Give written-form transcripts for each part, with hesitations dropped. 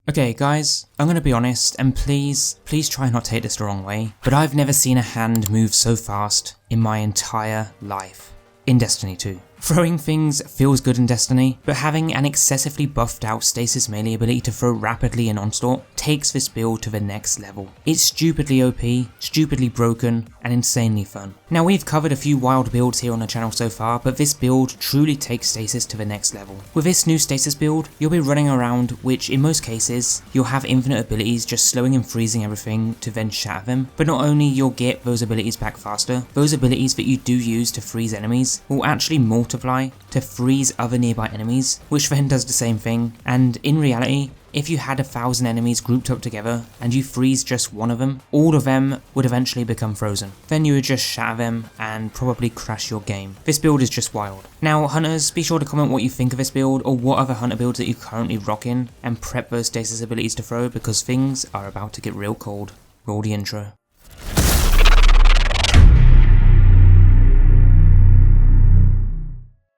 Okay guys, I'm gonna be honest, and please try not to take this the wrong way, but I've never seen a hand move so fast in my entire life in Destiny 2. Throwing things feels good in Destiny, but having an excessively buffed out Stasis Melee ability to throw rapidly in Onslaught takes this build to the next level. It's stupidly OP, stupidly broken, and insanely fun. Now we've covered a few wild builds here on the channel so far, but this build truly takes Stasis to the next level. With this new Stasis build, you'll be running around, which in most cases, you'll have infinite abilities just slowing and freezing everything to then shatter them, but not only you'll get those abilities back faster, those abilities that you do use to freeze enemies will actually multiply to freeze other nearby enemies, which then does the same thing, and in reality, if you had 1,000 enemies grouped up together and you freeze just one of them, all of them would eventually become frozen. Then you would just shatter them and probably crash your game. This build is just wild. Now hunters, be sure to comment what you think of this build or what other hunter builds that you're currently rocking and prep those Stasis abilities to throw because things are about to get real cold. Roll the intro.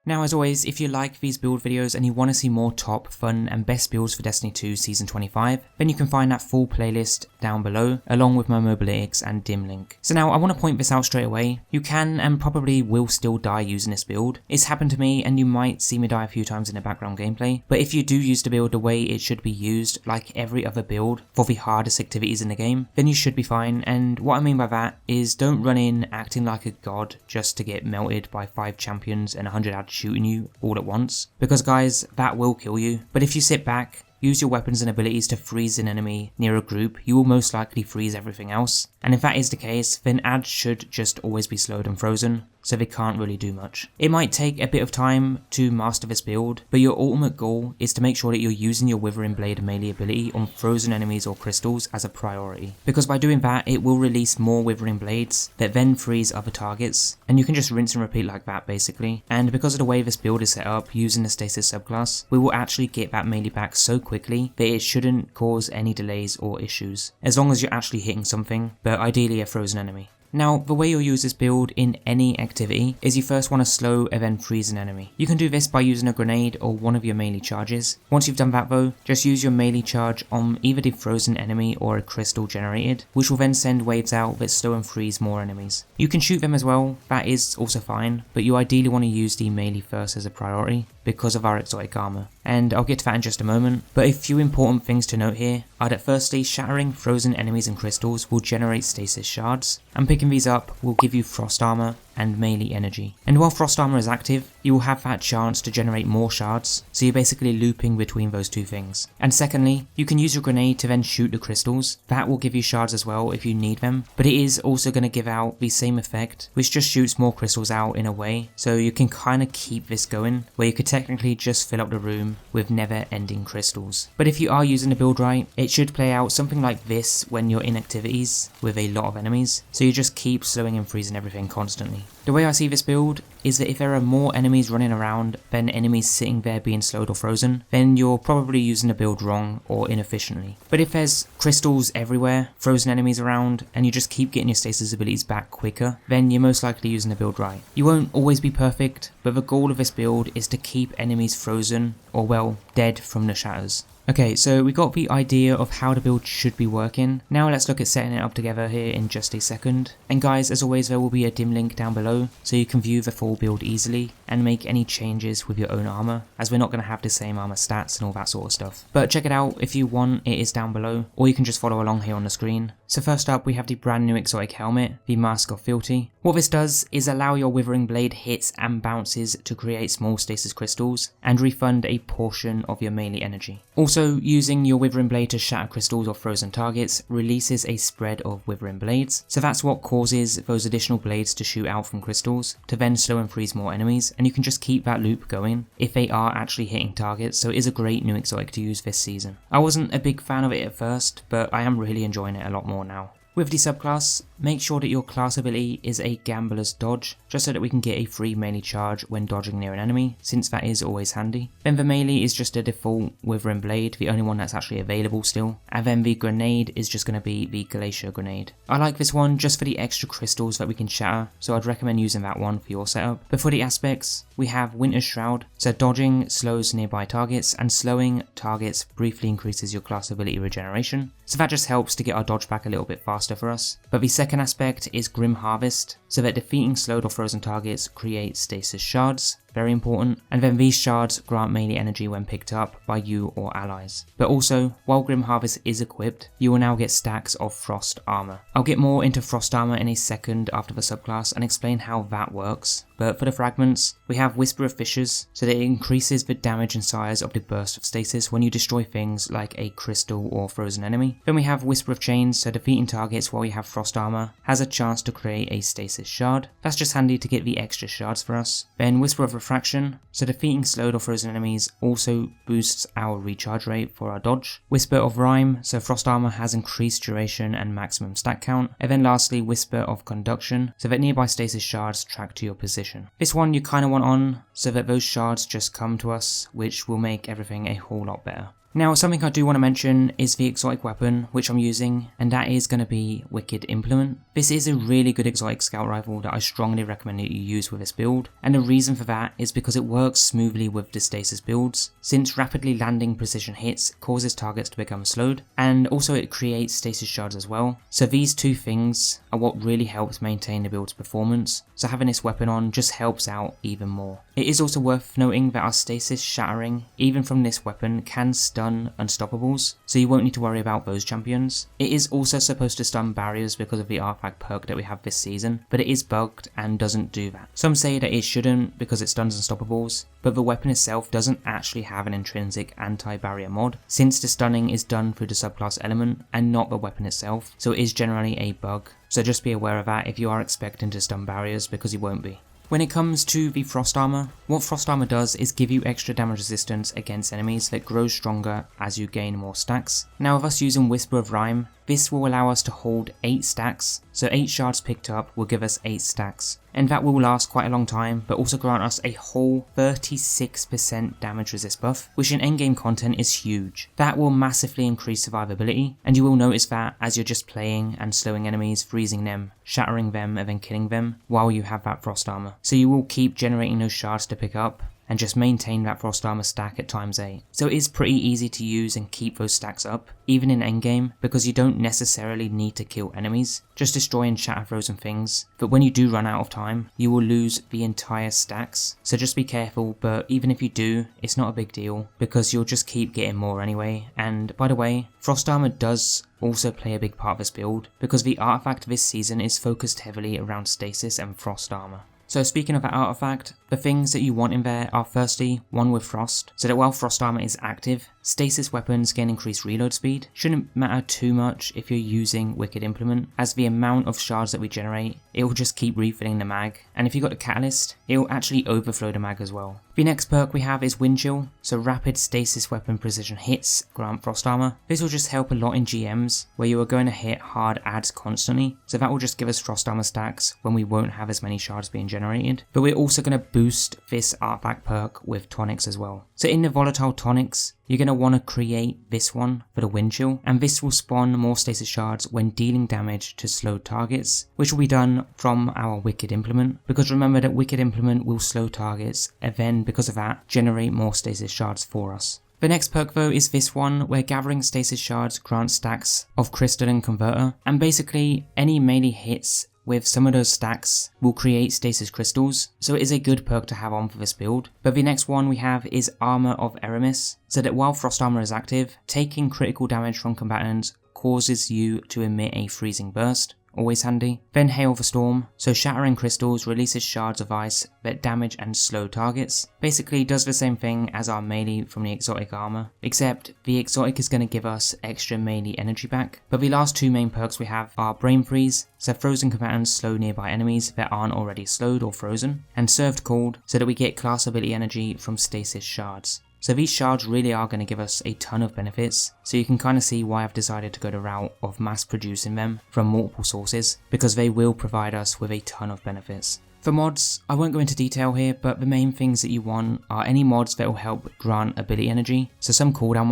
Now as always, if you like these build videos and you want to see more top, fun and best builds for Destiny 2 Season 25, then you can find that full playlist down below along with my Mobalytics and dim link. So now I want to point this out straight away, you can and probably will still die using this build. It's happened to me and you might see me die a few times in the background gameplay, but if you do use the build the way it should be used, like every other build for the hardest activities in the game, then you should be fine. And what I mean by that is don't run in acting like a god just to get melted by 5 champions and 100 ads shooting you all at once, because guys, that will kill you. But if you sit back, use your weapons and abilities to freeze an enemy near a group, you will most likely freeze everything else. And if that is the case, then ads should just always be slowed and frozen, so they can't really do much. It might take a bit of time to master this build, but your ultimate goal is to make sure that you're using your Withering Blade Melee ability on frozen enemies or crystals as a priority, because by doing that it will release more Withering Blades that then freeze other targets, and you can just rinse and repeat like that basically. And because of the way this build is set up using the Stasis subclass, we will actually get that melee back so quickly that it shouldn't cause any delays or issues, as long as you're actually hitting something, but ideally a frozen enemy. Now, the way you'll use this build in any activity is you first want to slow and then freeze an enemy. You can do this by using a grenade or one of your melee charges. Once you've done that though, just use your melee charge on either the frozen enemy or a crystal generated, which will then send waves out that slow and freeze more enemies. You can shoot them as well, that is also fine, but you ideally want to use the melee first as a priority because of our exotic armor, and I'll get to that in just a moment. But a few important things to note here are that firstly, shattering frozen enemies and crystals will generate stasis shards, and picking these up will give you frost armor and melee energy. And while frost armor is active, you will have that chance to generate more shards, so you're basically looping between those two things. And secondly, you can use your grenade to then shoot the crystals. That will give you shards as well if you need them, but it is also going to give out the same effect, which just shoots more crystals out in a way, so you can kind of keep this going, where you could technically just fill up the room with never-ending crystals. But if you are using the build right, it should play out something like this when you're in activities with a lot of enemies, so you just keep slowing and freezing everything constantly. The way I see this build is that if there are more enemies running around than enemies sitting there being slowed or frozen, then you're probably using the build wrong or inefficiently. But if there's crystals everywhere, frozen enemies around, and you just keep getting your stasis abilities back quicker, then you're most likely using the build right. You won't always be perfect, but the goal of this build is to keep enemies frozen, or well, dead from the shatters. Okay, so we got the idea of how the build should be working. Now let's look at setting it up together here in just a second. And guys, as always, there will be a dim link down below so you can view the full build easily and make any changes with your own armor, as we're not going to have the same armor stats and all that sort of stuff. But check it out if you want, it is down below, or you can just follow along here on the screen. So first up, we have the brand new exotic helmet, the Mask of Fealty. What this does is allow your Withering Blade hits and bounces to create small stasis crystals and refund a portion of your melee energy. Also, using your Withering Blade to shatter crystals or frozen targets releases a spread of Withering Blades, so that's what causes those additional blades to shoot out from crystals to then slow and freeze more enemies, and you can just keep that loop going if they are actually hitting targets, so it is a great new exotic to use this season. I wasn't a big fan of it at first, but I am really enjoying it a lot more now. With the subclass, make sure that your class ability is a Gambler's Dodge, just so that we can get a free melee charge when dodging near an enemy, since that is always handy. Then the melee is just a default Withering Blade, the only one that's actually available still, and then the grenade is just going to be the Glacier Grenade. I like this one just for the extra crystals that we can shatter, so I'd recommend using that one for your setup. But for the aspects, we have Winter's Shroud, so dodging slows nearby targets, and slowing targets briefly increases your class ability regeneration, so that just helps to get our dodge back a little bit faster for us. But the second aspect is Grim Harvest, so that defeating slowed or frozen targets creates stasis shards, very important, and then these shards grant melee energy when picked up by you or allies. But also, while Grim Harvest is equipped, you will now get stacks of Frost Armor. I'll get more into Frost Armor in a second after the subclass and explain how that works, but for the fragments, we have Whisper of Fissures, so that it increases the damage and size of the burst of stasis when you destroy things like a crystal or frozen enemy. Then we have Whisper of Chains, so defeating targets while you have Frost Armor has a chance to create a stasis shard. That's just handy to get the extra shards for us. Then Whisper of Refraction, so defeating slowed or frozen enemies also boosts our recharge rate for our dodge. Whisper of Rime, so Frost Armor has increased duration and maximum stack count. And then lastly, Whisper of Conduction, so that nearby stasis shards track to your position. This one you kind of want on, so that those shards just come to us, which will make everything a whole lot better. Now, something I do want to mention is the exotic weapon which I'm using, and that is going to be Wicked Implement. This is a really good exotic scout rifle that I strongly recommend that you use with this build, and the reason for that is because it works smoothly with the stasis builds, since rapidly landing precision hits causes targets to become slowed, and also it creates stasis shards as well. So these two things are what really helps maintain the build's performance, so having this weapon on just helps out even more. It is also worth noting that our stasis shattering, even from this weapon, can stun unstoppables, so you won't need to worry about those champions. It is also supposed to stun barriers because of the artifact perk that we have this season, but it is bugged and doesn't do that. Some say that it shouldn't because it stuns unstoppables, but the weapon itself doesn't actually have an intrinsic anti-barrier mod, since the stunning is done through the subclass element and not the weapon itself, so it is generally a bug. So just be aware of that if you are expecting to stun barriers, because you won't be. When it comes to the Frost Armor, what Frost Armor does is give you extra damage resistance against enemies that grows stronger as you gain more stacks. Now with us using Whisper of Rime, this will allow us to hold 8 stacks, so 8 shards picked up will give us 8 stacks. And that will last quite a long time, but also grant us a whole 36% damage resist buff, which in endgame content is huge. That will massively increase survivability, and you will notice that as you're just playing and slowing enemies, freezing them, shattering them, and then killing them while you have that Frost Armor. So you will keep generating those shards to pick up, and just maintain that Frost Armor stack at ×8. So it is pretty easy to use and keep those stacks up, even in endgame, because you don't necessarily need to kill enemies, just destroy and shatter frozen things. But when you do run out of time, you will lose the entire stacks, so just be careful, but even if you do, it's not a big deal, because you'll just keep getting more anyway. And by the way, Frost Armor does also play a big part of this build, because the artifact this season is focused heavily around stasis and Frost Armor. So speaking of that artifact, the things that you want in there are firstly, one with Frost, so that while Frost Armor is active, stasis weapons gain increased reload speed. Shouldn't matter too much if you're using Wicked Implement, as the amount of shards that we generate, it will just keep refilling the mag, and if you got the catalyst, it will actually overflow the mag as well. The next perk we have is Wind Chill, so rapid stasis weapon precision hits grant Frost Armor. This will just help a lot in GMs, where you are going to hit hard adds constantly, so that will just give us Frost Armor stacks when we won't have as many shards being generated. But we're also going to boost this artifact perk with Tonics as well. So in the volatile Tonics, you're going to want to create this one for the Wind Chill, and this will spawn more stasis shards when dealing damage to slowed targets, which will be done from our Wicked Implement, because remember that Wicked Implement will slow targets, and then because of that, generate more stasis shards for us. The next perk though is this one, where gathering stasis shards grants stacks of Crystalline Converter, and basically any melee hits with some of those stacks will create stasis crystals, so it is a good perk to have on for this build. But the next one we have is Armor of Eramis, so that while Frost Armor is active, taking critical damage from combatants causes you to emit a freezing burst. Always handy. Then Hail the Storm, so shattering crystals releases shards of ice that damage and slow targets. Basically does the same thing as our melee from the exotic armor, except the exotic is going to give us extra melee energy back. But the last two main perks we have are Brain Freeze, so frozen combatants slow nearby enemies that aren't already slowed or frozen, and Served Cold, so that we get class ability energy from stasis shards. So these shards really are going to give us a ton of benefits, so you can kind of see why I've decided to go the route of mass producing them from multiple sources, because they will provide us with a ton of benefits. For mods, I won't go into detail here, but the main things that you want are any mods that will help grant ability energy, so some cooldown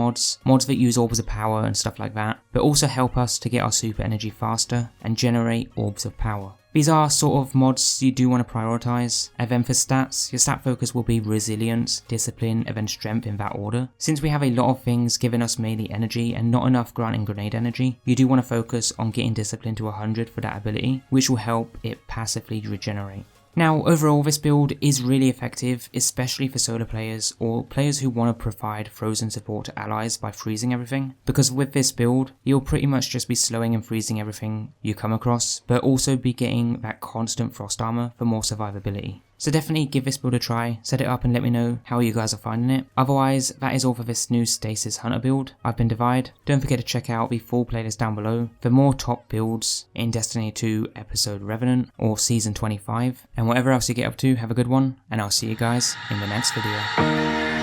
mods that use orbs of power and stuff like that, but also help us to get our super energy faster and generate orbs of power. These are sort of mods you do want to prioritize, and then for stats, your stat focus will be resilience, discipline, and then strength in that order. Since we have a lot of things giving us mainly energy and not enough granting grenade energy, you do want to focus on getting discipline to 100 for that ability, which will help it passively regenerate. Now, overall, this build is really effective, especially for solo players or players who want to provide frozen support to allies by freezing everything, because with this build, you'll pretty much just be slowing and freezing everything you come across, but also be getting that constant frost armor for more survivability. So definitely give this build a try, set it up and let me know how you guys are finding it. Otherwise, that is all for this new Stasis Hunter build. I've been Divide. Don't forget to check out the full playlist down below for more top builds in Destiny 2 episode Revenant or season 25. And whatever else you get up to, have a good one, and I'll see you guys in the next video.